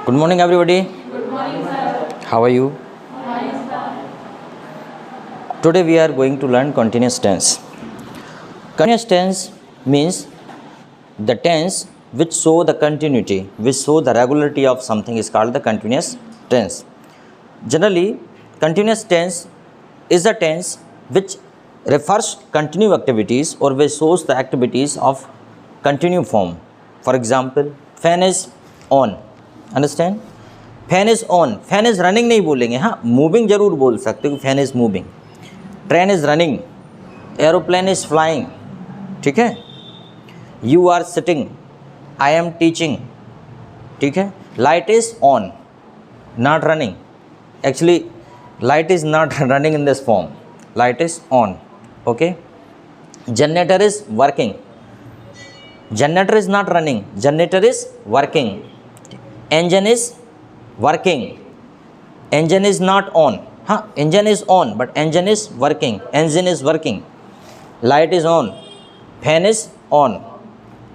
Good morning, everybody. How are you? Today we are going to learn continuous tense. Continuous tense means the tense which show the continuity, which show the regularity of something is called the continuous tense. Generally, continuous tense is a tense which refers continuous activities or which shows the activities of continuous form. For example, fan is on. Understand, fan is on. Fan is running नहीं बोलेंगे, हाँ moving जरूर बोल सकते हो कि fan is moving. Train is running, aeroplane is flying. ठीक है. You are sitting, I am teaching. ठीक है. Light is on, not running. Actually light is not running in this form. Light is on. Okay. Generator is working. Generator is not running, generator is working. Engine is working. Engine is not on. हाँ, engine is on, but engine is working. Engine is working. Light is on. Fan is on.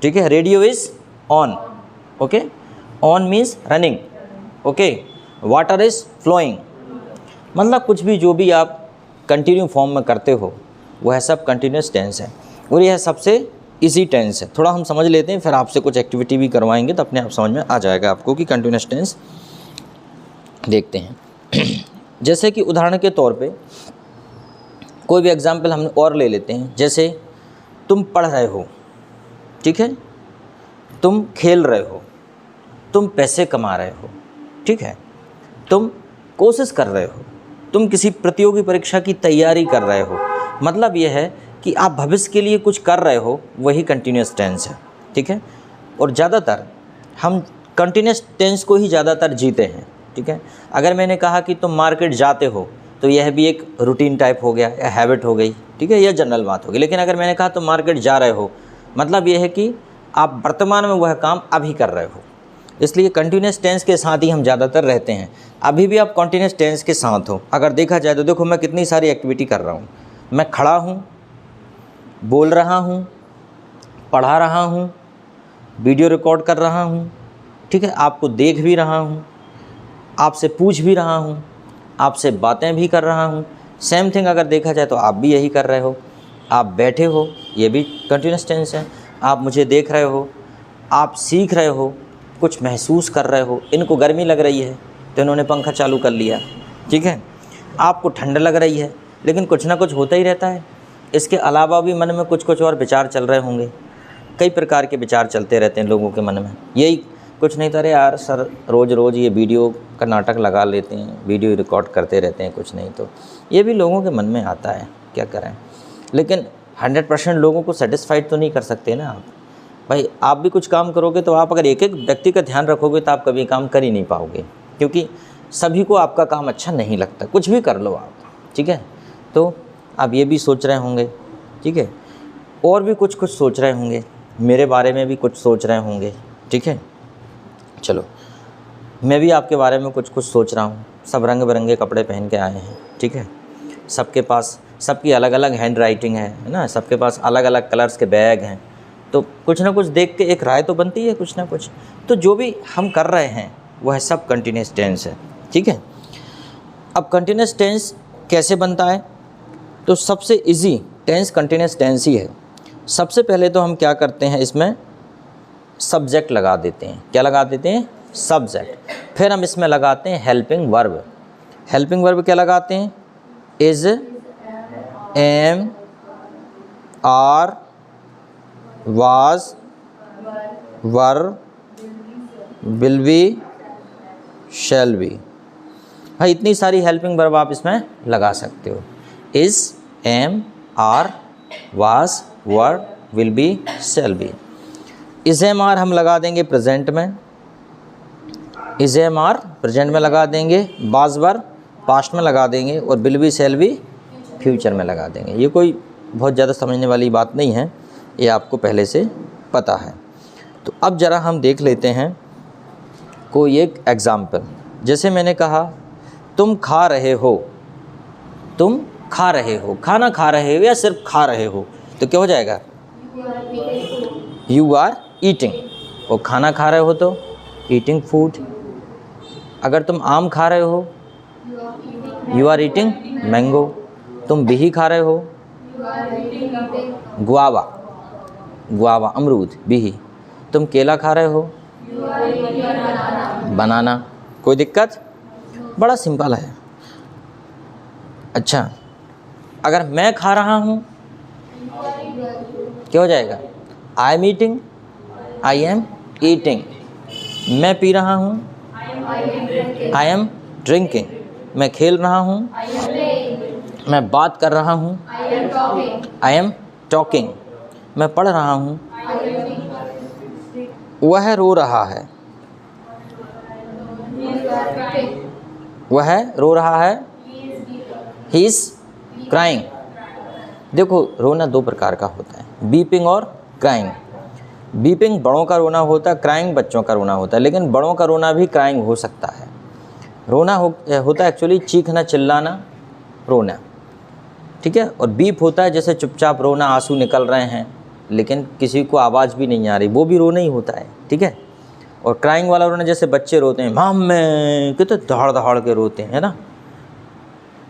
ठीक है. Radio is on. Okay. On means running. Okay. Water is flowing. मतलब कुछ भी जो भी आप continue form में करते हो वह सब कंटिन्यूस टेंस है और यह सबसे इजी टेंस है. थोड़ा हम समझ लेते हैं, फिर आपसे कुछ एक्टिविटी भी करवाएंगे तो अपने आप समझ में आ जाएगा आपको कि कंटिन्यूस टेंस. देखते हैं जैसे कि उदाहरण के तौर पे कोई भी एग्जांपल हम और ले लेते हैं. जैसे तुम पढ़ रहे हो. ठीक है. तुम खेल रहे हो. तुम पैसे कमा रहे हो. ठीक है. तुम कोशिश कर रहे हो. तुम किसी प्रतियोगी परीक्षा की तैयारी कर रहे हो. मतलब यह है कि आप भविष्य के लिए कुछ कर रहे हो, वही कंटिन्यूस टेंस है. ठीक है. और ज़्यादातर हम कंटिन्यूस टेंस को ही ज़्यादातर जीते हैं. ठीक है. अगर मैंने कहा कि तुम मार्केट जाते हो तो यह भी एक रूटीन टाइप हो गया या हैबिट हो गई. ठीक है. यह जनरल बात होगी. लेकिन अगर मैंने कहा तुम मार्केट जा रहे हो, मतलब यह है कि आप वर्तमान में वह काम अभी कर रहे हो. इसलिए कंटिन्यूस टेंस के साथ ही हम ज़्यादातर रहते हैं. अभी भी आप कंटिन्यूस टेंस के साथ हो. अगर देखा जाए तो देखो मैं कितनी सारी एक्टिविटी कर रहा हूँ. मैं खड़ा हूँ, बोल रहा हूँ, पढ़ा रहा हूँ, वीडियो रिकॉर्ड कर रहा हूँ. ठीक है. आपको देख भी रहा हूँ, आपसे पूछ भी रहा हूँ, आपसे बातें भी कर रहा हूँ. सेम थिंग अगर देखा जाए तो आप भी यही कर रहे हो. आप बैठे हो, ये भी कंटिन्यूस टेंस है. आप मुझे देख रहे हो, आप सीख रहे हो, कुछ महसूस कर रहे हो. इनको गर्मी लग रही है तो इन्होंने पंखा चालू कर लिया. ठीक है. आपको ठंड लग रही है, लेकिन कुछ ना कुछ होता ही रहता है. इसके अलावा भी मन में कुछ और विचार चल रहे होंगे. कई प्रकार के विचार चलते रहते हैं लोगों के मन में. यही कुछ नहीं तो अरे यार सर रोज़ ये वीडियो का नाटक लगा लेते हैं, वीडियो रिकॉर्ड करते रहते हैं, कुछ नहीं तो ये भी लोगों के मन में आता है. क्या करें. लेकिन 100% लोगों को सेटिस्फाइड तो नहीं कर सकते ना आप. भाई आप भी कुछ काम करोगे तो आप अगर एक एक व्यक्ति का ध्यान रखोगे तो आप कभी काम कर ही नहीं पाओगे, क्योंकि सभी को आपका काम अच्छा नहीं लगता. कुछ भी कर लो आप. ठीक है. तो आप ये भी सोच रहे होंगे. ठीक है. और भी कुछ सोच रहे होंगे, मेरे बारे में भी कुछ सोच रहे होंगे. ठीक है. चलो मैं भी आपके बारे में कुछ सोच रहा हूँ. सब रंग बिरंगे कपड़े पहन के आए हैं. ठीक है. सबके पास सबकी अलग अलग हैंड राइटिंग है ना. सबके पास अलग अलग कलर्स के बैग हैं. तो कुछ ना कुछ देख के एक राय तो बनती है कुछ ना कुछ. तो जो भी हम कर रहे हैं वह सब कंटिन्यूस टेंस है. ठीक है. अब कंटिन्यूस टेंस कैसे बनता है, तो सबसे इजी टेंस कंटिन्यूस टेंस ही है. सबसे पहले तो हम क्या करते हैं, इसमें सब्जेक्ट लगा देते हैं. क्या लगा देते हैं? सब्जेक्ट. फिर हम इसमें लगाते हैं हेल्पिंग वर्ब. हेल्पिंग वर्ब क्या लगाते हैं? Is, am, are, was, were, will be, shall be. हाँ, इतनी सारी हेल्पिंग वर्ब आप इसमें लगा सकते हो. Is, am, are, was, were, will be, shall be. Is, am, are हम लगा देंगे प्रेजेंट में. इज़, एम, आर प्रेजेंट में लगा देंगे. वाज, वर पास्ट में लगा देंगे और will be, shall B future में लगा देंगे. ये कोई बहुत ज़्यादा समझने वाली बात नहीं है, ये आपको पहले से पता है. तो अब ज़रा हम देख लेते हैं कोई एक एग्ज़ाम्पल. जैसे मैंने कहा तुम खा रहे हो. तुम खा रहे हो, खाना खा रहे हो या सिर्फ खा रहे हो, तो क्या हो जाएगा? You are eating. और खाना खा रहे हो तो ईटिंग फूड. अगर तुम आम खा रहे हो, यू आर ईटिंग मैंगो। तुम बिही खा रहे हो, गुआवा, गुआवा अमरूद, बिही। तुम केला खा रहे हो, बनाना। कोई दिक्कत? बड़ा सिंपल है। अच्छा, अगर मैं खा रहा हूँ क्या हो जाएगा? I am eating, I am eating. मैं पी रहा हूँ, आई एम ड्रिंकिंग। मैं खेल रहा हूँ, मैं बात कर रहा हूँ, आई एम टॉकिंग। मैं पढ़ रहा हूँ, वह रो रहा है, वह रो रहा है, ही इज़ क्राइंग। देखो, रोना दो प्रकार का होता है, बीपिंग और क्राइंग। बीपिंग बड़ों का रोना होता है, क्राइंग बच्चों का रोना होता है। लेकिन बड़ों का रोना भी क्राइंग हो सकता है। रोना होता है एक्चुअली चीखना, चिल्लाना, रोना, ठीक है। और बीप होता है जैसे चुपचाप रोना, आंसू निकल रहे हैं लेकिन किसी को आवाज़ भी नहीं आ रही, वो भी रोना ही होता है, ठीक है। और क्राइंग वाला रोना जैसे बच्चे रोते हैं, माम में, कितने दहाड़ दहाड़ के रोते हैं, है ना।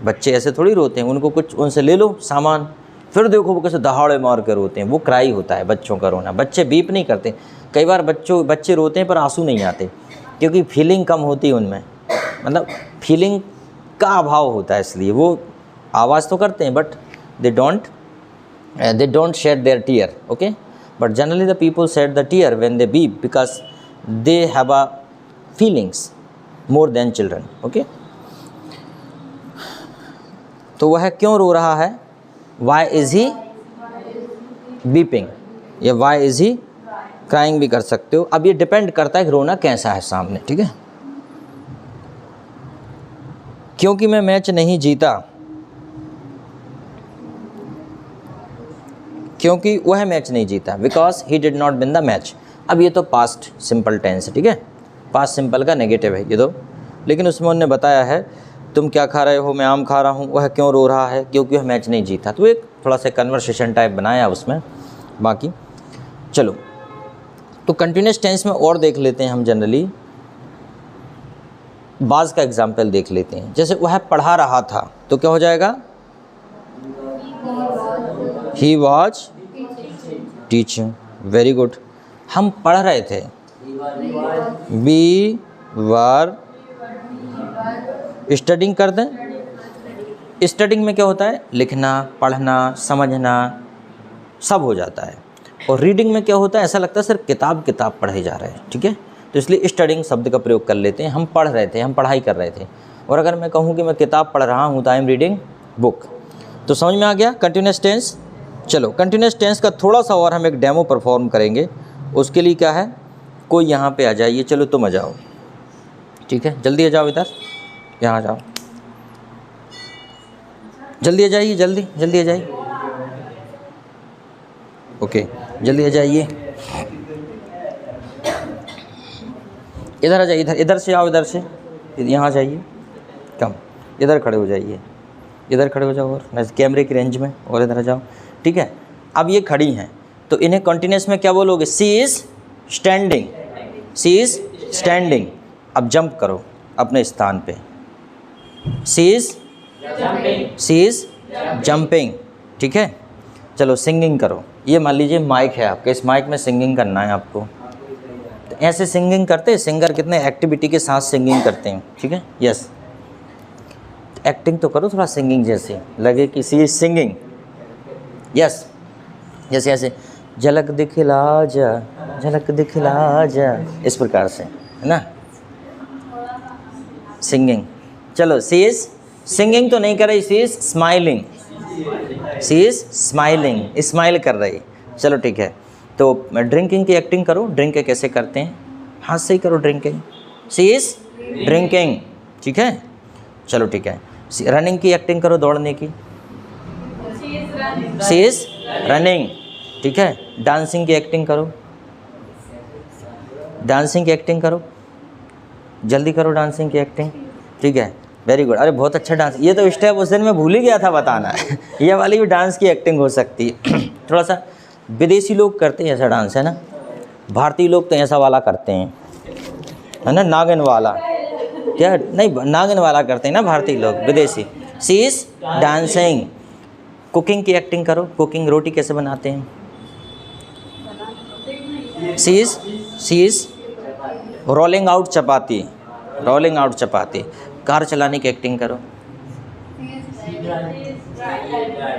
बच्चे ऐसे थोड़ी रोते हैं, उनको कुछ उनसे ले लो सामान, फिर देखो वो कैसे दहाड़े मार के रोते हैं। वो क्राई होता है बच्चों का रोना। बच्चे बीप नहीं करते। कई बार बच्चे रोते हैं पर आंसू नहीं आते, क्योंकि फीलिंग कम होती है उनमें, मतलब फीलिंग का अभाव होता है, इसलिए वो आवाज़ तो करते हैं but they don't shed their tear, okay. But generally the people shed the tear when they weep because they have a feelings more than children, okay. तो वह क्यों रो रहा है? Why is he beeping, या why is he crying भी कर सकते हो। अब ये डिपेंड करता है कि रोना कैसा है सामने, ठीक है। क्योंकि मैं मैच नहीं जीता, क्योंकि वह मैच नहीं जीता, because he did not win the match. अब ये तो पास्ट सिंपल टेंस है, ठीक है। पास्ट सिंपल का नेगेटिव है ये तो। लेकिन उसमें उन्होंने बताया है, तुम क्या खा रहे हो, मैं आम खा रहा हूँ, वह क्यों रो रहा है, क्योंकि वह मैच नहीं जीता। तो एक थोड़ा सा कन्वर्सेशन टाइप बनाया उसमें। बाकी चलो, तो कंटिन्यूस टेंस में और देख लेते हैं हम। जनरली बाज का एग्जाम्पल देख लेते हैं। जैसे वह पढ़ा रहा था, तो क्या हो जाएगा? He was teaching. Very good. हम पढ़ रहे थे, वी वर स्टडिंग कर दें। स्टडिंग में क्या होता है? लिखना, पढ़ना, समझना सब हो जाता है। और रीडिंग में क्या होता है? ऐसा लगता है सिर्फ किताब पढ़े जा रहे हैं, ठीक है। तो इसलिए स्टडिंग शब्द का प्रयोग कर लेते हैं। हम पढ़ रहे थे, हम पढ़ाई कर रहे थे। और अगर मैं कहूँ कि मैं किताब पढ़ रहा हूँ तो आई एम रीडिंग बुक। तो समझ में आ गया कंटिन्यूस टेंस। चलो, कंटिन्यूस टेंस का थोड़ा सा और हम एक डेमो परफॉर्म करेंगे। उसके लिए क्या है, कोई यहाँ पे आ जाइए। चलो तुम आ जाओ, ठीक है। जल्दी आ जाओ, इधर यहाँ जाओ, जल्दी आ जाइए, जल्दी आ जाइए। ओके, जल्दी आ जाइए। इधर आ जाइए, इधर से आओ, इधर से यहाँ जाइए। कम इधर खड़े हो जाइए, इधर खड़े हो जाओ और कैमरे की रेंज में, और इधर आ जाओ, ठीक है। अब ये खड़ी हैं तो इन्हें कंटिन्यूस में क्या बोलोगे? She is standing, she is standing. अब जंप करो अपने स्थान पे। सी इज़ जंपिंग, ठीक है। चलो सिंगिंग करो। ये मान लीजिए माइक है आपके, इस माइक में सिंगिंग करना है आपको। तो ऐसे सिंगिंग करते हैं सिंगर, कितने एक्टिविटी के साथ सिंगिंग करते हैं, ठीक है। यस, एक्टिंग तो करो थोड़ा सिंगिंग जैसे, लगे कि सी इज सिंगिंग। यस, जैसे ऐसे झलक दिखला जा, झलक दिखला जा, इस प्रकार से, है ना, सिंगिंग। चलो, सी इज सिंगिंग तो नहीं कर रही, she is smiling, she is smiling, smile कर रही। चलो ठीक है। तो ड्रिंकिंग की एक्टिंग करो। ड्रिंक कैसे करते हैं? हाथ से ही करो ड्रिंकिंग। सी इज ड्रिंकिंग, ठीक है। चलो ठीक है। रनिंग की एक्टिंग करो, दौड़ने की। सी इज रनिंग, ठीक है। डांसिंग की एक्टिंग करो, डांसिंग की एक्टिंग करो, जल्दी करो डांसिंग की एक्टिंग, ठीक है। Very good. अरे बहुत अच्छा डांस। ये तो स्टेप उस दिन मैं भूल ही गया था बताना। ये वाली भी डांस की एक्टिंग हो सकती है। थोड़ा सा विदेशी लोग करते हैं ऐसा डांस, है ना। भारतीय लोग तो ऐसा वाला करते हैं, है ना, नागिन वाला। क्या नहीं, नागिन वाला करते हैं ना भारतीय लोग, विदेशी। She is dancing. कुकिंग की एक्टिंग करो। कुकिंग, रोटी कैसे बनाते हैं? She is rolling out chapati. Rolling out chapati. Car चलाने की एक्टिंग करो।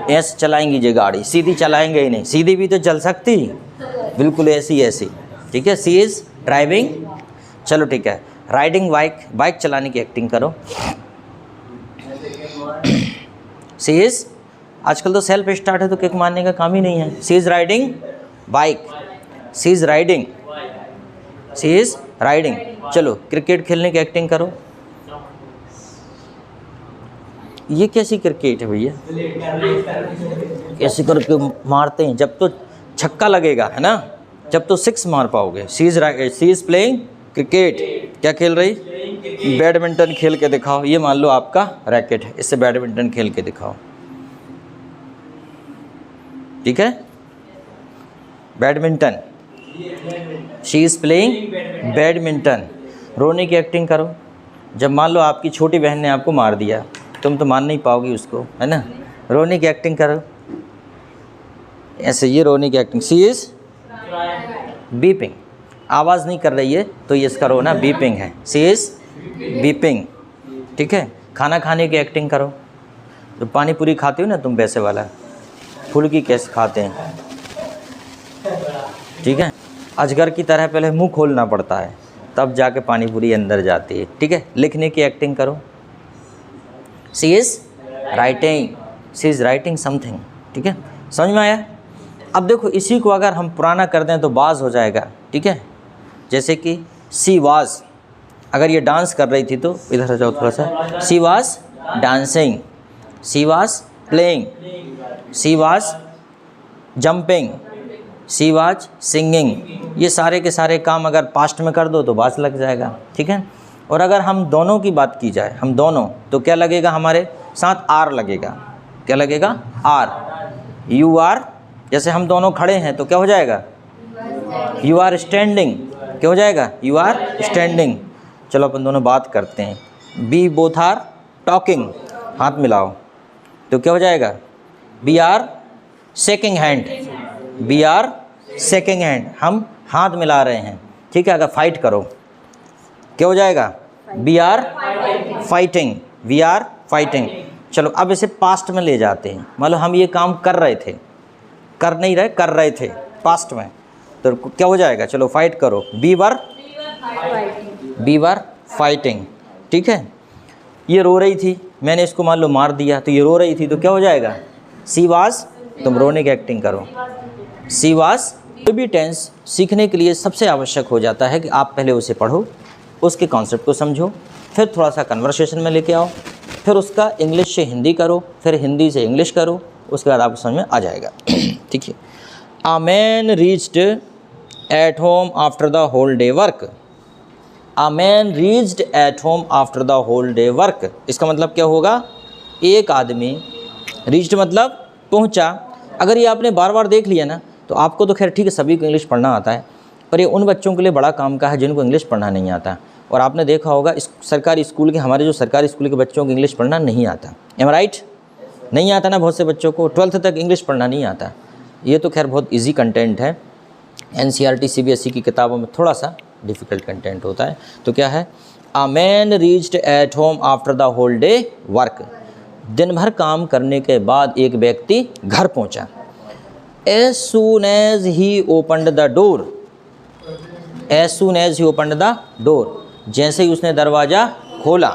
ऐसे चलाएंगी ये गाड़ी, सीधी चलाएंगे ही नहीं, सीधी भी तो चल सकती, बिल्कुल ऐसी ऐसी। ठीक है, सी इज़ ड्राइविंग। चलो ठीक है, राइडिंग बाइक, बाइक चलाने की एक्टिंग करो। सी इज़, आजकल तो सेल्फ स्टार्ट है तो किक मारने का काम ही नहीं है। She is riding bike. She is riding. She is riding. चलो क्रिकेट खेलने की एक्टिंग करो। ये कैसी क्रिकेट है भैया? कैसे करके मारते हैं? जब तो छक्का लगेगा, है ना, जब तो सिक्स मार पाओगे। सी इज़ प्लेइंग क्रिकेट। क्या खेल रही? बैडमिंटन खेल के दिखाओ। ये मान लो आपका रैकेट है, इससे बैडमिंटन खेल के दिखाओ। ठीक है, badminton. She is playing badminton. रोने की एक्टिंग करो। जब मान लो आपकी छोटी बहन ने आपको मार दिया, तुम तो मान नहीं पाओगी उसको, है ना। रोने की एक्टिंग करो ऐसे, ये रोने की एक्टिंग। C is beeping. आवाज़ नहीं कर रही है तो ये इसका रोना बीपिंग है। She is beeping. ठीक है, खाना खाने की एक्टिंग करो। जो पानी पूरी खाते हो ना तुम, वैसे वाला फुल्की कैसे खाते हैं। ठीक है, अजगर की तरह पहले मुंह खोलना पड़ता है, तब जाके पानी पूरी अंदर जाती है। ठीक है, लिखने की एक्टिंग करो। She is writing. She is writing something. ठीक है, समझ में आया? अब देखो, इसी को अगर हम पुराना कर दें तो बाज हो जाएगा। ठीक है, जैसे कि सी वाज, अगर ये डांस कर रही थी तो इधर आ जाओ थोड़ा सा। She was dancing. She was playing. She was jumping. She was singing. ये सारे के सारे काम अगर पास्ट में कर दो तो बाज लग जाएगा। ठीक है, और अगर हम दोनों की बात की जाए, हम दोनों, तो क्या लगेगा? हमारे साथ आर लगेगा। क्या लगेगा? आर। यू आर, जैसे हम दोनों खड़े हैं तो क्या हो जाएगा? You are standing. क्या हो जाएगा? You are standing. चलो अपन दोनों बात करते हैं। We both are talking. हाथ मिलाओ तो क्या हो जाएगा? We are shaking hand. We are shaking hand, हम हाथ मिला रहे हैं। ठीक है, अगर फाइट करो क्या हो जाएगा? We are fighting. We are fighting. चलो अब इसे पास्ट में ले जाते हैं। मतलब हम ये काम कर रहे थे, कर नहीं रहे, कर रहे थे पास्ट में, तो क्या हो जाएगा? चलो फाइट करो। We were fighting. ठीक है, ये रो रही थी, मैंने इसको मान लो मार दिया, तो ये रो रही थी तो क्या हो जाएगा? She was. तुम रोने की एक्टिंग करो। She was. कोई भी टेंस सीखने के लिए सबसे आवश्यक हो जाता है कि आप पहले उसे पढ़ो, उसके कॉन्सेप्ट को समझो, फिर थोड़ा सा कन्वर्सेशन में लेके आओ, फिर उसका इंग्लिश से हिंदी करो, फिर हिंदी से इंग्लिश करो, उसके बाद आपको समझ में आ जाएगा। ठीक है, a man reached at home after the whole day work. A man reached at home after the whole day work, इसका मतलब क्या होगा? एक आदमी, रीच्ड मतलब पहुंचा। अगर ये आपने बार बार देख लिया ना तो आपको तो खैर ठीक है, सभी को इंग्लिश पढ़ना आता है, पर ये उन बच्चों के लिए बड़ा काम का है जिनको इंग्लिश पढ़ना नहीं आता। और आपने देखा होगा सरकारी स्कूल के, हमारे जो सरकारी स्कूल के बच्चों को इंग्लिश पढ़ना नहीं आता। Am right? नहीं आता ना, बहुत से बच्चों को 12th तक इंग्लिश पढ़ना नहीं आता। ये तो खैर बहुत इजी कंटेंट है। NCERT CBSE की किताबों में थोड़ा सा डिफ़िकल्ट कंटेंट होता है। तो क्या है? A man reached at home after the whole day work. दिन भर काम करने के बाद एक व्यक्ति घर पहुंचा। As soon as he opened the door. As soon as he opened the door, जैसे ही उसने दरवाज़ा खोला।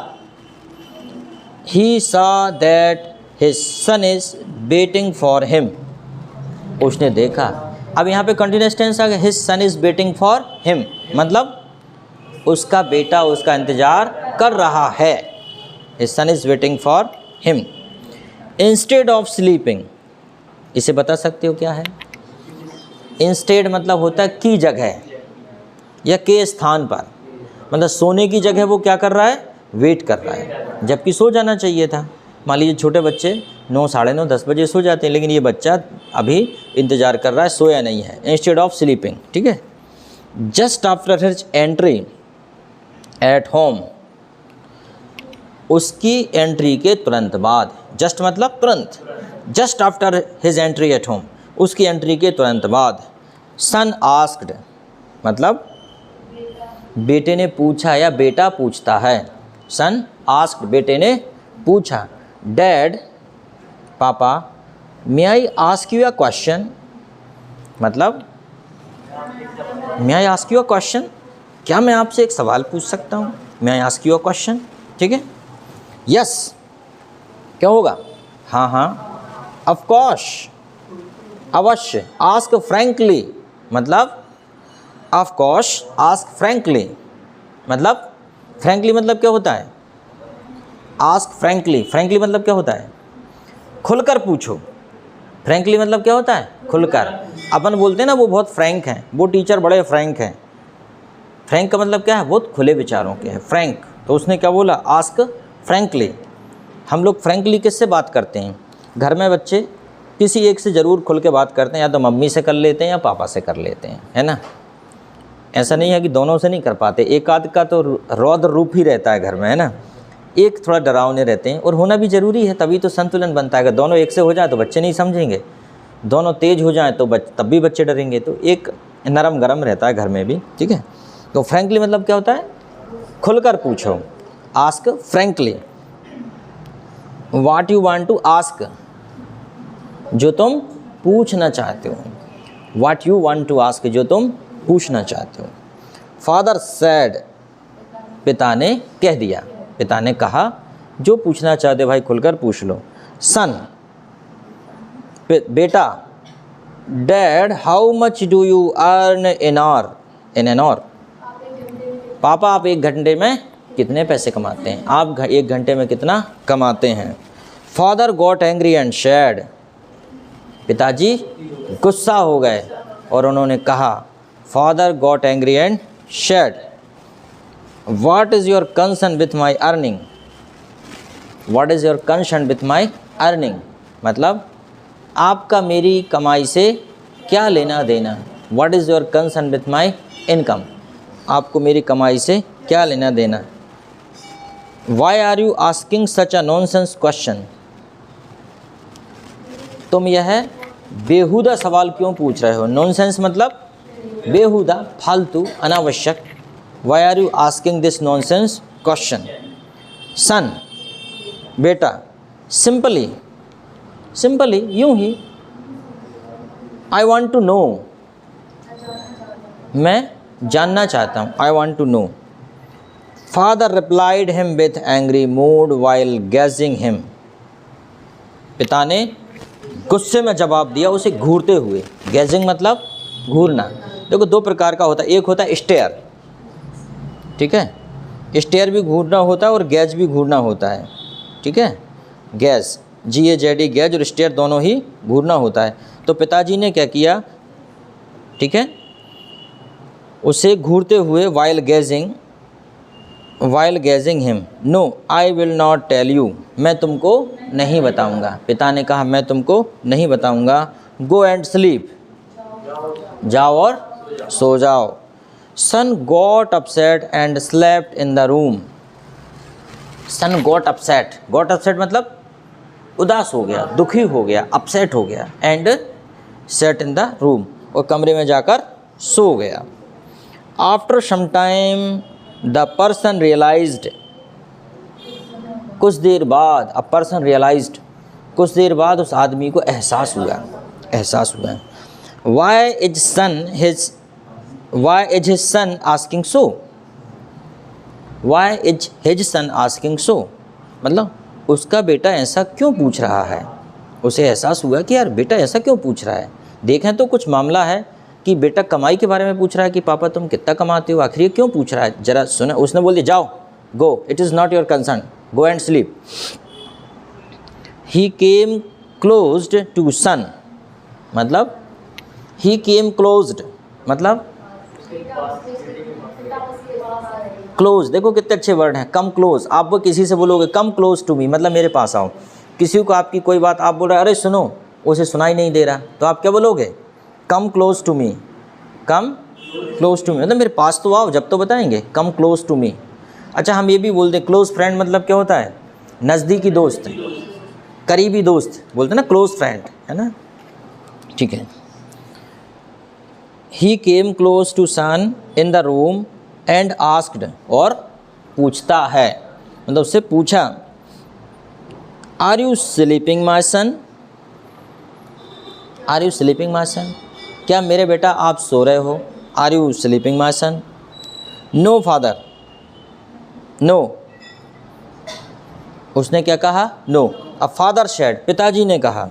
He saw that his son is waiting for him. उसने देखा, अब यहाँ पे कंटिन्यूअस टेंस आ गया। His son is waiting for him, मतलब उसका बेटा उसका इंतज़ार कर रहा है। His son is waiting for him. Instead of sleeping, इसे बता सकते हो क्या है? इंस्टेड मतलब होता है की जगह या के स्थान पर, मतलब सोने की जगह वो क्या कर रहा है? वेट कर रहा है, जबकि सो जाना चाहिए था। मान लीजिए छोटे बच्चे 9, साढ़े 9, 10 बजे सो जाते हैं, लेकिन ये बच्चा अभी इंतज़ार कर रहा है, सोया नहीं है। Instead of sleeping. ठीक है, just after his entry at home, उसकी एंट्री के तुरंत बाद, जस्ट मतलब तुरंत, just after his entry at home, उसकी एंट्री के तुरंत बाद, सन आस्क्ड मतलब बेटे ने पूछा या बेटा पूछता है, सन आस्क्ड बेटे ने पूछा, डैड पापा may I ask you a question मतलब may I ask you a question, क्या मैं आपसे एक सवाल पूछ सकता हूँ, may I ask you a question, ठीक है। यस क्या होगा, हाँ हाँ, ऑफ कोर्स अवश्य, आस्क फ्रैंकली मतलब ऑफ कोर्स, आस्क फ्रैंकली मतलब, फ्रैंकली मतलब क्या होता है, आस्क फ्रैंकली, फ्रैंकली मतलब क्या होता है, खुलकर पूछो, फ्रैंकली मतलब क्या होता है, खुलकर। अपन बोलते हैं ना वो बहुत फ्रैंक हैं, वो टीचर बड़े फ्रैंक हैं, फ्रैंक का मतलब क्या है, बहुत खुले विचारों के हैं, फ्रैंक। तो उसने क्या बोला, आस्क फ्रैंकली। हम लोग फ्रैंकली किससे बात करते हैं, घर में बच्चे किसी एक से ज़रूर खुल के बात करते हैं, या तो मम्मी से कर लेते हैं या पापा से कर लेते हैं, है ना। ऐसा नहीं है कि दोनों से नहीं कर पाते, एक आध का तो रौद्र रूप ही रहता है घर में, है ना, एक थोड़ा डरावने रहते हैं, और होना भी ज़रूरी है, तभी तो संतुलन बनता है। अगर दोनों एक से हो जाए तो बच्चे नहीं समझेंगे, दोनों तेज़ हो जाएं तो तब भी बच्चे डरेंगे, तो एक नरम गरम रहता है घर में भी, ठीक है। तो फ्रैंकली मतलब क्या होता है, खुलकर पूछो, ask frankly. What you want to ask, जो तुम पूछना चाहते हो, what you want to ask, जो तुम पूछना चाहते हो। फादर सैड, पिता ने कह दिया, पिता ने कहा, जो पूछना चाहते भाई खुलकर पूछ लो। सन बेटा, dad how much do you earn in an hour, पापा आप एक घंटे में कितने पैसे कमाते हैं, आप एक घंटे में कितना कमाते हैं। Father got angry and sad, पिताजी गुस्सा हो गए और उन्होंने कहा, father got angry and sad, what is your concern with my earning, what is your concern with my earning मतलब आपका मेरी कमाई से क्या लेना देना, what is your concern with my income, आपको मेरी कमाई से क्या लेना देना। Why are you asking such a nonsense question, तुम यह बेहुदा सवाल क्यों पूछ रहे हो, नॉनसेंस मतलब बेहुदा, फालतू, अनावश्यक। Why are you asking this nonsense question. Son बेटा, सिंपली, सिंपली यूं ही, आई वॉन्ट टू नो, मैं जानना चाहता हूँ, I want to know. Father replied him with angry mood while gazing him, पिता ने गुस्से में जवाब दिया उसे घूरते हुए, गैजिंग मतलब घूरना। देखो दो प्रकार का होता है, एक होता है स्टेयर, ठीक है, स्टेयर भी घूरना होता है और गैज भी घूरना होता है, ठीक है, गैज GAZ गैज और स्टेयर दोनों ही घूरना होता है। तो पिताजी ने क्या किया, ठीक है, उसे घूरते हुए while gazing him, no I will not tell you, मैं तुमको नहीं बताऊंगा, पिता ने कहा मैं तुमको नहीं बताऊंगा। गो एंड स्लीप, जाओ और सो जाओ। सन got upset and slept in the room, sun got upset मतलब उदास हो गया, दुखी हो गया, अपसेट हो गया, and set in the room, और कमरे में जाकर सो गया। After some time the person realised, कुछ देर बाद, अ पर्सन रियलाइज्ड, कुछ देर बाद उस आदमी को एहसास हुआ, why is his son asking so, why is his son asking so मतलब उसका बेटा ऐसा क्यों पूछ रहा है। उसे एहसास हुआ कि यार बेटा ऐसा क्यों पूछ रहा है, देखें तो कुछ मामला है कि बेटा कमाई के बारे में पूछ रहा है कि पापा तुम कितना कमाते हो, आखिर ये क्यों पूछ रहा है, जरा सुना। उसने बोल दिया जाओ, go, it is not your concern, go and sleep. He came closed to son मतलब ही केम क्लोज्ड मतलब क्लोज, देखो कितने अच्छे वर्ड हैं, कम क्लोज। आप वो किसी से बोलोगे कम क्लोज टू मी मतलब मेरे पास आओ, किसी को आपकी कोई बात आप बोल रहे अरे सुनो, उसे सुनाई नहीं दे रहा, तो आप क्या बोलोगे, come close to me, come close to me मतलब मेरे पास तो आओ, जब तो बताएंगे, कम क्लोज टू मी। अच्छा हम ये भी बोल दें क्लोज फ्रेंड मतलब क्या होता है, नज़दीकी दोस्त, करीबी दोस्त बोलते ना, क्लोज फ्रेंड, है ना, ठीक है। He came close to son in the room and asked, और पूछता है, मतलब उससे पूछा, are you sleeping my son, are you sleeping my son, क्या मेरे बेटा आप सो रहे हो, are you sleeping my son. No father, no, उसने क्या कहा, नो। अब फादर शेड, पिताजी ने कहा,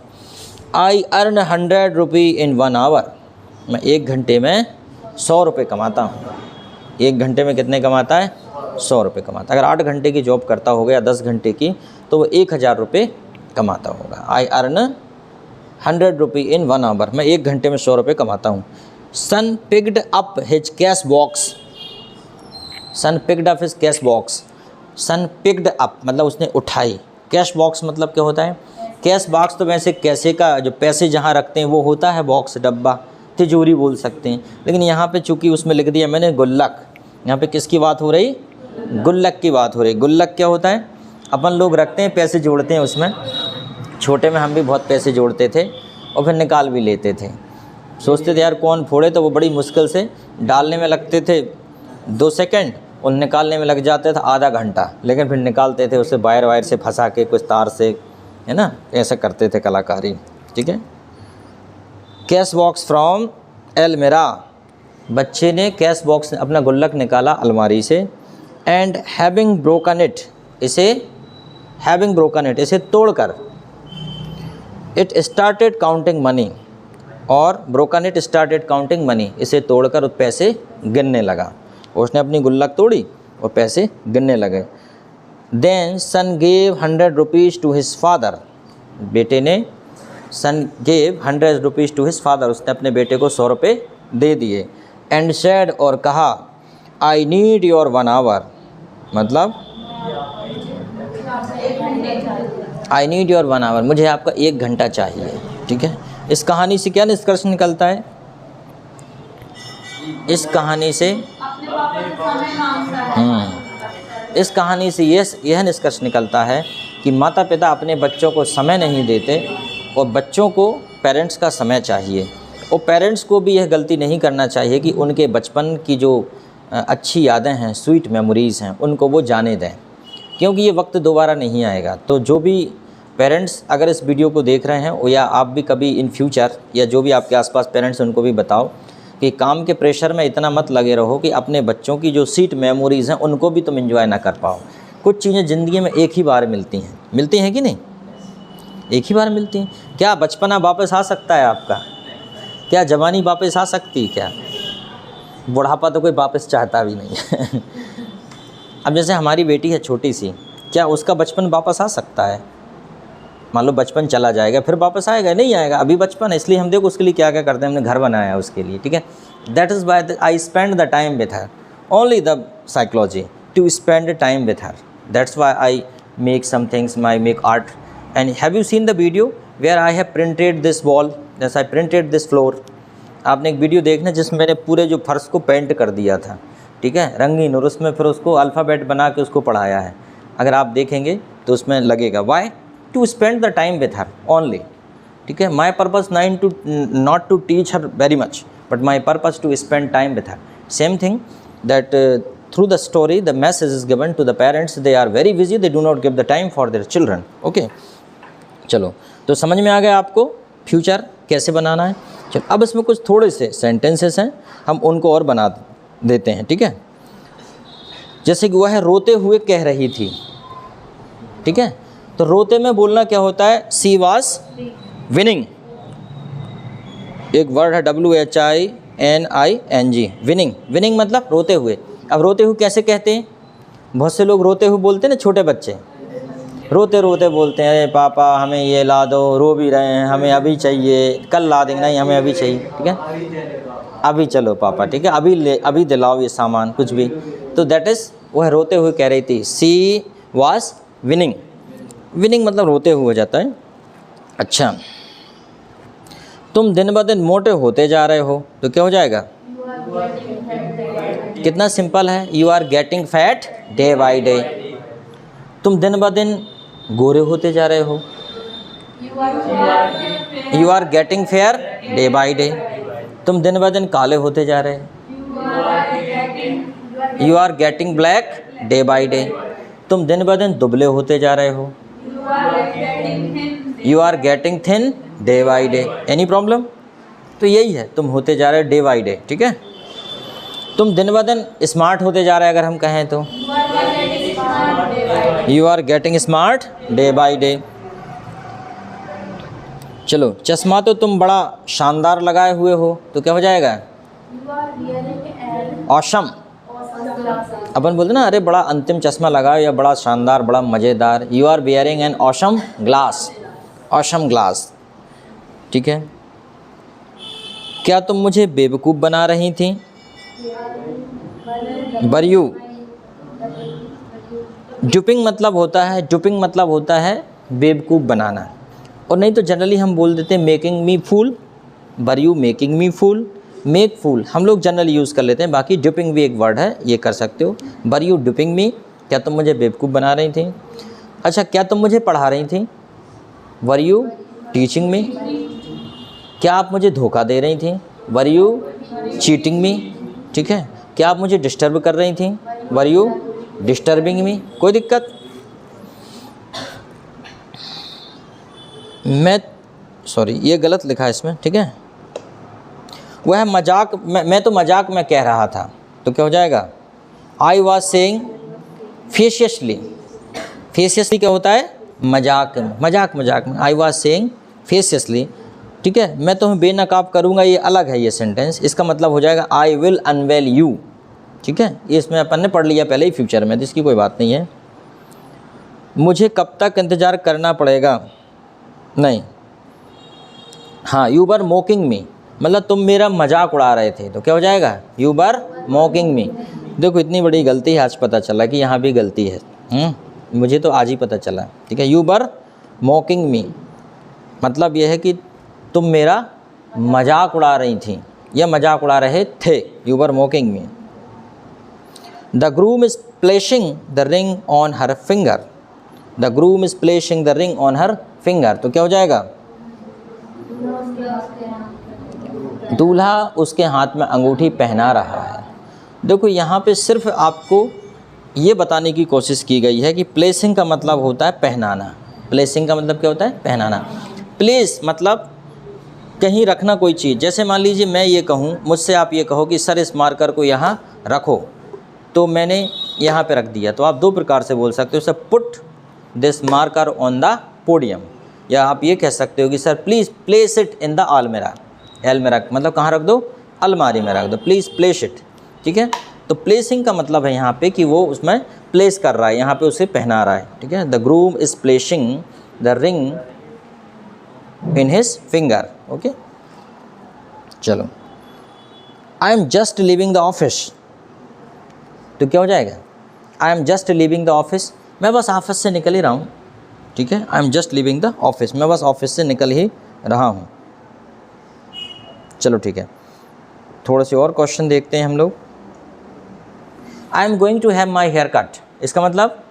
I earn 100 rupee in 1 our, मैं 1 घंटे में 100 रुपये कमाता हूँ। 1 घंटे में कितने कमाता है, 100 रुपये कमाता है। अगर 8 घंटे की जॉब करता होगा या 10 घंटे की, तो वो 1000 रुपये कमाता होगा। I earn 100 rupee in 1 our, मैं 1 घंटे में 100 रुपये कमाता हूँ। Son picked up his cash box, son picked up his cash box, son picked up मतलब उसने उठाई, कैश बॉक्स मतलब क्या होता है, कैश बॉक्स तो वैसे कैसे का जो पैसे जहाँ रखते हैं वो होता है बॉक्स, डब्बा, तिजोरी बोल सकते हैं, लेकिन यहाँ पे चूँकि उसमें लिख दिया मैंने गुल्लक, यहाँ पे किसकी बात हो रही, गुल्लक की बात हो रही। गुल्लक क्या होता है, अपन लोग रखते हैं, पैसे जोड़ते हैं उसमें, छोटे में हम भी बहुत पैसे जोड़ते थे और फिर निकाल भी लेते थे, सोचते थे यार कौन फोड़े, तो वो बड़ी मुश्किल से डालने में लगते थे 2 सेकंड और निकालने में लग जाते थे आधा घंटा, लेकिन फिर निकालते थे उसे वायर से फंसा के, कुछ तार से, है ना, ऐसा करते थे कलाकारी, ठीक है। कैश बॉक्स फ्रॉम एलमेरा, बच्चे ने कैश बॉक्स अपना गुल्लक निकाला अलमारी से। एंड हैविंग ब्रोकन इट, इसे हैविंग ब्रोकन इट, इसे तोड़कर, इट स्टार्टेड काउंटिंग मनी, और broken it started counting money, इसे तोड़कर उस पैसे गिनने लगा। उसने अपनी गुल्लक तोड़ी और पैसे गिनने लगे। Then son gave 100 rupees to his father, बेटे ने, son gave 100 rupees to his father, उसने अपने बेटे को 100 रुपये दे दिए। एंड सेड, और कहा, आई नीड योर 1 आवर, मतलब आई नीड योर 1 आवर, मुझे आपका 1 घंटा चाहिए, ठीक है। इस कहानी से क्या निष्कर्ष निकलता है, इस कहानी से इस कहानी से यह निष्कर्ष निकलता है कि माता पिता अपने बच्चों को समय नहीं देते और बच्चों को पेरेंट्स का समय चाहिए, और पेरेंट्स को भी यह गलती नहीं करना चाहिए कि उनके बचपन की जो अच्छी यादें हैं, स्वीट मेमोरीज़ हैं, उनको वो जाने दें, क्योंकि ये वक्त दोबारा नहीं आएगा। तो जो भी पेरेंट्स अगर इस वीडियो को देख रहे हैं, या आप भी कभी इन फ्यूचर, या जो भी आपके आसपास पेरेंट्स, उनको भी बताओ कि काम के प्रेशर में इतना मत लगे रहो कि अपने बच्चों की जो स्वीट मेमोरीज़ हैं उनको भी तुम एंजॉय ना कर पाओ। कुछ चीज़ें ज़िंदगी में एक ही बार मिलती हैं कि नहीं, एक ही बार मिलती हैं। क्या बचपना वापस आ सकता है आपका, क्या जवानी वापस आ सकती है, क्या बुढ़ापा तो कोई वापस चाहता भी नहीं है। अब जैसे हमारी बेटी है छोटी सी, क्या उसका बचपन वापस आ सकता है, मान लो बचपन चला जाएगा फिर वापस आएगा, नहीं आएगा, अभी बचपन है, इसलिए हम देखो उसके लिए क्या क्या करते हैं, हमने घर बनाया उसके लिए, ठीक है। That is why I spend the time with her, only the psychology to spend time with her, that's why I make some things, I make art. And have you seen the video where I have printed this wall, जैसे I printed this floor. आपने एक video देखना जिसमें मैंने पूरे जो फर्श को पेंट कर दिया था, ठीक है, रंगीन, और उसमें फिर उसको अल्फ़ाबेट बना के उसको पढ़ाया है। अगर आप देखेंगे तो उसमें लगेगा why to spend the time with her only, ठीक है। My purpose not to teach her very much, but my purpose to spend time with her. Same thing that through the story the message is given to the parents, they are very busy, they do not give the time for their children. Okay, चलो, तो समझ में आ गया आपको future कैसे बनाना है। चलो, अब इसमें कुछ थोड़े से सेंटेंसेस हैं, हम उनको और बना देते हैं, ठीक है। जैसे कि वह रोते हुए कह रही थी, ठीक है, तो रोते में बोलना क्या होता है, सी वॉज विनिंग, एक वर्ड है WHINING, विनिंग। विनिंग मतलब रोते हुए। अब रोते हुए कैसे कहते हैं, बहुत से लोग रोते हुए बोलते हैं ना, छोटे बच्चे रोते रोते बोलते हैं, अरे पापा हमें ये ला दो, रो भी रहे हैं, हमें अभी चाहिए, कल ला देंगे, नहीं हमें अभी चाहिए, ठीक है, अभी चलो पापा, ठीक है, अभी दिलाओ ये सामान, कुछ भी। तो दैट इज़, वह रोते हुए कह रही थी, सी वॉज विनिंग। विनिंग मतलब रोते हुए हो जाता है। अच्छा, तुम दिन ब दिन मोटे होते जा रहे हो, तो क्या हो जाएगा, कितना सिंपल है, you are getting fat day by day. तुम दिन ब दिन गोरे होते जा रहे हो। You are getting fair day by day, तुम दिन ब दिन काले होते जा रहे हो। You are getting black day by day, तुम दिन ब दिन दुबले होते जा रहे हो। You are getting thin day by day. Any problem? तो यही है, तुम होते जा रहे हो डे बाई डे, ठीक है। तुम दिन ब दिन स्मार्ट होते जा रहे हैं अगर हम कहें तो, you are getting smart day by day. चलो, चश्मा तो तुम बड़ा शानदार लगाए हुए हो, तो क्या हो जाएगा? ऑसम। अपन बोलते ना, अरे बड़ा अंतिम चश्मा लगाओ या बड़ा शानदार, बड़ा मज़ेदार। You are wearing an awesome glass, awesome glass, ठीक है। क्या तुम मुझे बेवकूफ़ बना रही थी? वर यू डुपिंग मतलब होता है बेवकूफ़ बनाना, और नहीं तो जनरली हम बोल देते हैं making me fool. Were you making me fool, make fool हम लोग जनरली यूज़ कर लेते हैं, बाकी डुपिंग भी एक वर्ड है, ये कर सकते हो। वर यू डुपिंग मी, क्या तुम मुझे बेवकूफ़ बना रही थी? अच्छा, क्या तुम मुझे पढ़ा रही थी? Were you teaching me. क्या आप मुझे धोखा दे रही थी? वर यू चीटिंग मी, ठीक है। क्या आप मुझे डिस्टर्ब कर रही थी? Were you disturbing me. कोई दिक्कत? ये गलत लिखा है इसमें, ठीक है। वह मजाक, मैं तो मजाक में कह रहा था, तो क्या हो जाएगा? I was saying फेशियसली। फेशियसली क्या होता है? मजाक में। आई वॉज सेइंग फेशियसली, ठीक है। मैं तुम्हें बेनकाब करूँगा, ये अलग है ये सेंटेंस। इसका मतलब हो जाएगा आई विल अनवेल यू, ठीक है। ये इसमें अपन ने पढ़ लिया पहले ही फ्यूचर में, तो इसकी कोई बात नहीं है। मुझे कब तक इंतज़ार करना पड़ेगा? नहीं। हाँ, यू वर मोकिंग मी, मतलब तुम मेरा मजाक उड़ा रहे थे, तो क्या हो जाएगा? यू वर मोकिंग मी। देखो, इतनी बड़ी गलती है, आज पता चला कि यहाँ भी गलती है। मुझे तो आज ही पता चला, ठीक है। यू वर मोकिंग मी मतलब यह है कि तुम मेरा मजाक उड़ा रही थी या मजाक उड़ा रहे थे। You were mocking me. The groom is placing the ring on her finger. The groom is placing the ring on her finger, तो क्या हो जाएगा? दूल्हा उसके हाथ में अंगूठी पहना रहा है। देखो, यहाँ पे सिर्फ आपको ये बताने की कोशिश की गई है कि प्लेसिंग का मतलब होता है पहनाना। प्लेसिंग का मतलब क्या होता है? पहनाना। प्लेस मतलब कहीं रखना कोई चीज़। जैसे मान लीजिए मैं ये कहूँ, मुझसे आप ये कहो कि सर इस मार्कर को यहाँ रखो, तो मैंने यहाँ पे रख दिया। तो आप दो प्रकार से बोल सकते हो, sir put this marker on the podium, या आप ये कह सकते हो कि sir please place it in the अलमीरा। अलमीरा मतलब कहाँ रख दो? अलमारी में रख दो। प्लीज़ प्लेस इट, ठीक है। तो प्लेसिंग का मतलब है यहाँ पे कि वो उसमें प्लेस कर रहा है, यहाँ पे उसे पहना रहा है, ठीक है। The groom is placing the ring in his finger, okay. चलो, I am just leaving the office, तो क्या हो जाएगा? I am just leaving the office, मैं बस ऑफिस से निकल ही रहा हूँ, ठीक है। आई am just leaving the office, मैं बस ऑफिस से निकल ही रहा हूँ। चलो ठीक है, थोड़े से और क्वेश्चन देखते हैं हम लोग। I am going to have my hair cut, इसका मतलब?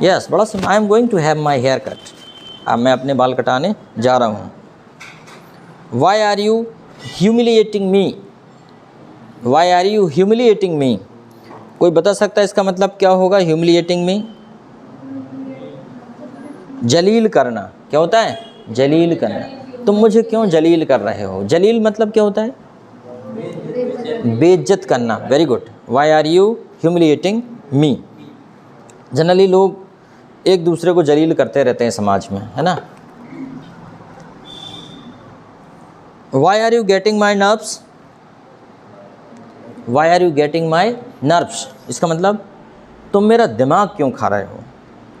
यस, बड़ा simple. I am going to have my hair cut, अब मैं अपने बाल कटाने जा रहा हूँ। Why are you humiliating me? Why are you humiliating me? कोई बता सकता है इसका मतलब क्या होगा? ह्यूमिलिएटिंग मी, जलील करना। क्या होता है? जलील करना। तुम मुझे क्यों जलील कर रहे हो? जलील मतलब क्या होता है? बेइज्जत करना। Very good. Why are you humiliating me? Generally लोग एक दूसरे को जलील करते रहते हैं समाज में, है ना। Why are you getting my nerves? Why are you getting my nerves? इसका मतलब तुम मेरा दिमाग क्यों खा रहे हो?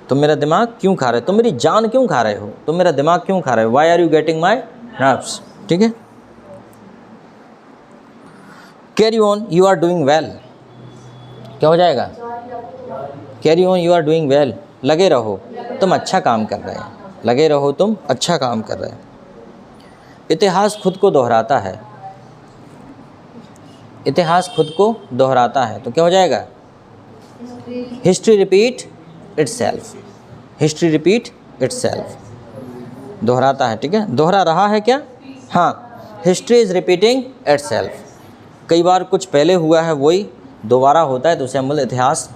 तुम मेरा दिमाग क्यों खा रहे हो? तुम मेरी जान क्यों खा रहे हो? तुम मेरा दिमाग क्यों खा रहे हो? Why are you getting my nerves? ठीक है। Carry on, you are doing well, क्या हो जाएगा? Carry on, you are doing well, लगे रहो, तुम अच्छा काम कर रहे हो। लगे रहो, तुम अच्छा काम कर रहे हो। इतिहास खुद को दोहराता है। इतिहास खुद को दोहराता है, तो क्या हो जाएगा? History repeat itself. History repeat itself. दोहराता है, ठीक है, दोहरा रहा है क्या? हाँ, हिस्ट्री इज़ रिपीटिंग itself. कई बार कुछ पहले हुआ है वही दोबारा होता है तो उसे हम बोलते इतिहास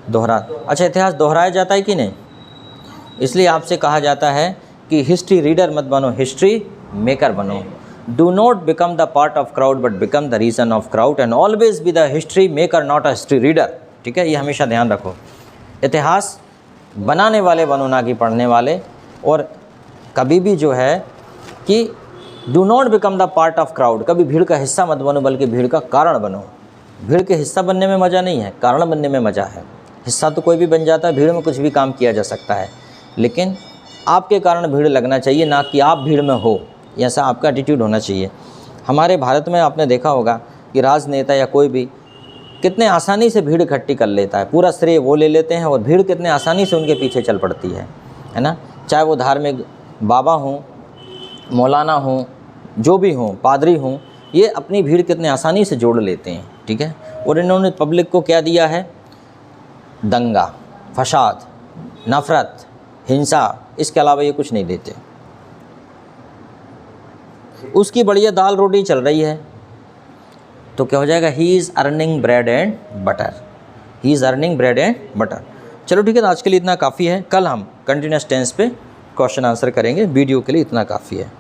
दोहरा। अच्छा, इतिहास दोहराया जाता है कि नहीं? इसलिए आपसे कहा जाता है कि हिस्ट्री रीडर मत बनो, हिस्ट्री मेकर बनो। Do not become the part of crowd but become the reason of crowd and always be the history maker not a history reader. ठीक है, ये हमेशा ध्यान रखो। इतिहास बनाने वाले बनो, ना कि पढ़ने वाले। और कभी भी जो है कि do not become the part of crowd, कभी भीड़ का हिस्सा मत बनो बल्कि भीड़ का कारण बनो। भीड़ के हिस्सा बनने में मज़ा नहीं है, कारण बनने में मज़ा है। हिस्सा तो कोई भी बन जाता है, भीड़ में कुछ भी काम किया जा सकता है, लेकिन आपके कारण भीड़ लगना चाहिए, ना कि आप भीड़ में हो। ऐसा आपका एटीट्यूड होना चाहिए। हमारे भारत में आपने देखा होगा कि राजनेता या कोई भी कितने आसानी से भीड़ इकट्ठी कर लेता है, पूरा श्रेय वो ले लेते हैं और भीड़ कितने आसानी से उनके पीछे चल पड़ती है ना। चाहे वो धार्मिक बाबा हों, मौलाना हों, जो भी हों, पादरी हों, ये अपनी भीड़ कितने आसानी से जोड़ लेते हैं। ठीक है, और इन्होंने पब्लिक को क्या दिया है? दंगा, फसाद, नफ़रत, हिंसा, इसके अलावा ये कुछ नहीं देते। उसकी बढ़िया दाल रोटी चल रही है तो क्या हो जाएगा? He is earning bread and butter, he is earning bread and butter. चलो ठीक है, तो आज के लिए इतना काफ़ी है। कल हम कंटिन्यूअस टेंस पे क्वेश्चन आंसर करेंगे। वीडियो के लिए इतना काफ़ी है।